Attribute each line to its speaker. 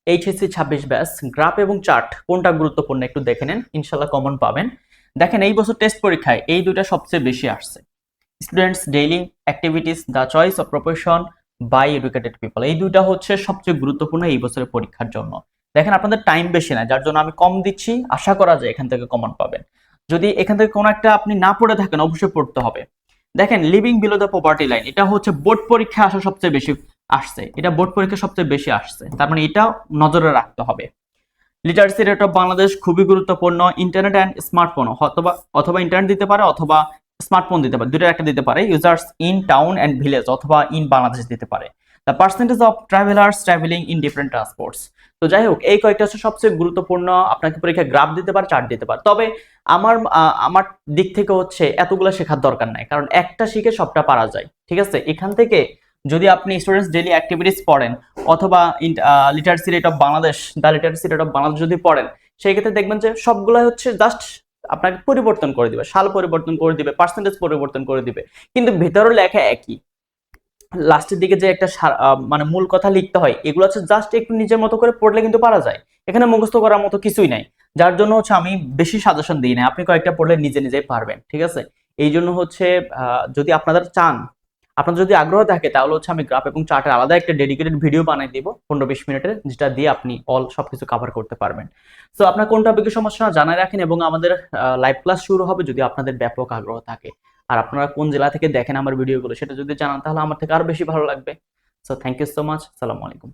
Speaker 1: HSC 26 batch graph এবং chart কোনটা গুরুত্বপূর্ণ একটু দেখে নেন, ইনশাল্লাহ কমন পাবেন। দেখেন এই বছর টেস্ট পরীক্ষায় এই দুইটা সবচেয়ে বেশি আসছে, students daily activities, the choice of profession by educated people. এই দুইটা হচ্ছে সবচেয়ে গুরুত্বপূর্ণ এই বছরের পরীক্ষার জন্য। দেখেন আপনাদের টাইম বেশি না, যার জন্য আমি কম দিচ্ছি, আশা করা যায় এখান থেকে কমন পাবেন। যদি এখান থেকে কোনো একটা আপনি না পড়ে থাকেন অবশ্যই পড়তে হবে। দেখেন living below the poverty line, এটা হচ্ছে বোর্ড পরীক্ষা আসা সবচেয়ে বেশি আসছে, এটা বোর্ড পরীক্ষা সবচেয়ে বেশি আসছে, তার মানে এটা নজরে রাখতে হবে। লিটারেসি রেট অফ বাংলাদেশ খুবই গুরুত্বপূর্ণ। ইন্টারনেট অ্যান্ড স্মার্টফোন অথবা অথবা ইন্টারনেট দিতে পারে অথবা স্মার্টফোন দিতে পারে, দুটোর একটা দিতে পারে। Users in town and village অথবা ইন বাংলাদেশ দিতে পারে। The percentage of travellers travelling in different transports. তো যাই হোক, এই কয়েকটা হচ্ছে সবচেয়ে গুরুত্বপূর্ণ। আপনাকে পরীক্ষায় গ্রাফ দিতে পারে, চার্ট দিতে পারে। তবে আমার দিক থেকে হচ্ছে এতগুলো শেখার দরকার নাই, কারণ একটা শিখে সবটা পারা যায়। ঠিক আছে, এখান থেকে যদি আপনি স্টুডেন্টস ডেইলি অ্যাক্টিভিটিস পড়েন অথবা literacy rate of Bangladesh, the literacy rate of Bangladesh যদি পড়েন, সেই ক্ষেত্রে দেখবেন যে সবগুলো হচ্ছে জাস্ট আপনাকে পরিবর্তন করে দিবে, সাল পরিবর্তন করে দিবে, পার্সেন্টেজ পরিবর্তন করে দিবে, কিন্তু ভেতরের লেখা একই। লাস্টের দিকে যে একটা মানে মূল কথা লিখতে হয়, এগুলো হচ্ছে জাস্ট একটু নিজের মতো করে পড়লে কিন্তু পারা যায়। এখানে মুখস্থ করার মতো কিছুই নাই, যার জন্য হচ্ছে আমি বেশি সাজেশন দিই না, আপনি কয়েকটা পড়লে নিজে নিজেই পারবেন। ঠিক আছে, এই জন্য হচ্ছে যদি আপনাদের চান, আপনার যদি আগ্রহ থাকে, তাহলে হচ্ছে আমি গ্রাফ এবং চার্টের আলাদা একটা ডেডিকেটেড ভিডিও বানিয়ে দিব 15-20 মিনিটের, যেটা দিয়ে আপনি সবকিছু কভার করতে পারবেন। সো আপনার কোন টপিকের সমস্যা জানাই রাখেন, এবং আমাদের লাইভ ক্লাস শুরু হবে যদি আপনাদের ব্যাপক আগ্রহ থাকে। আর আপনারা কোন জেলা থেকে দেখেন আমার ভিডিওগুলো সেটা যদি জানান, তাহলে আমার থেকে আরো বেশি ভালো লাগবে। So thank you so much, আসসালামু আলাইকুম।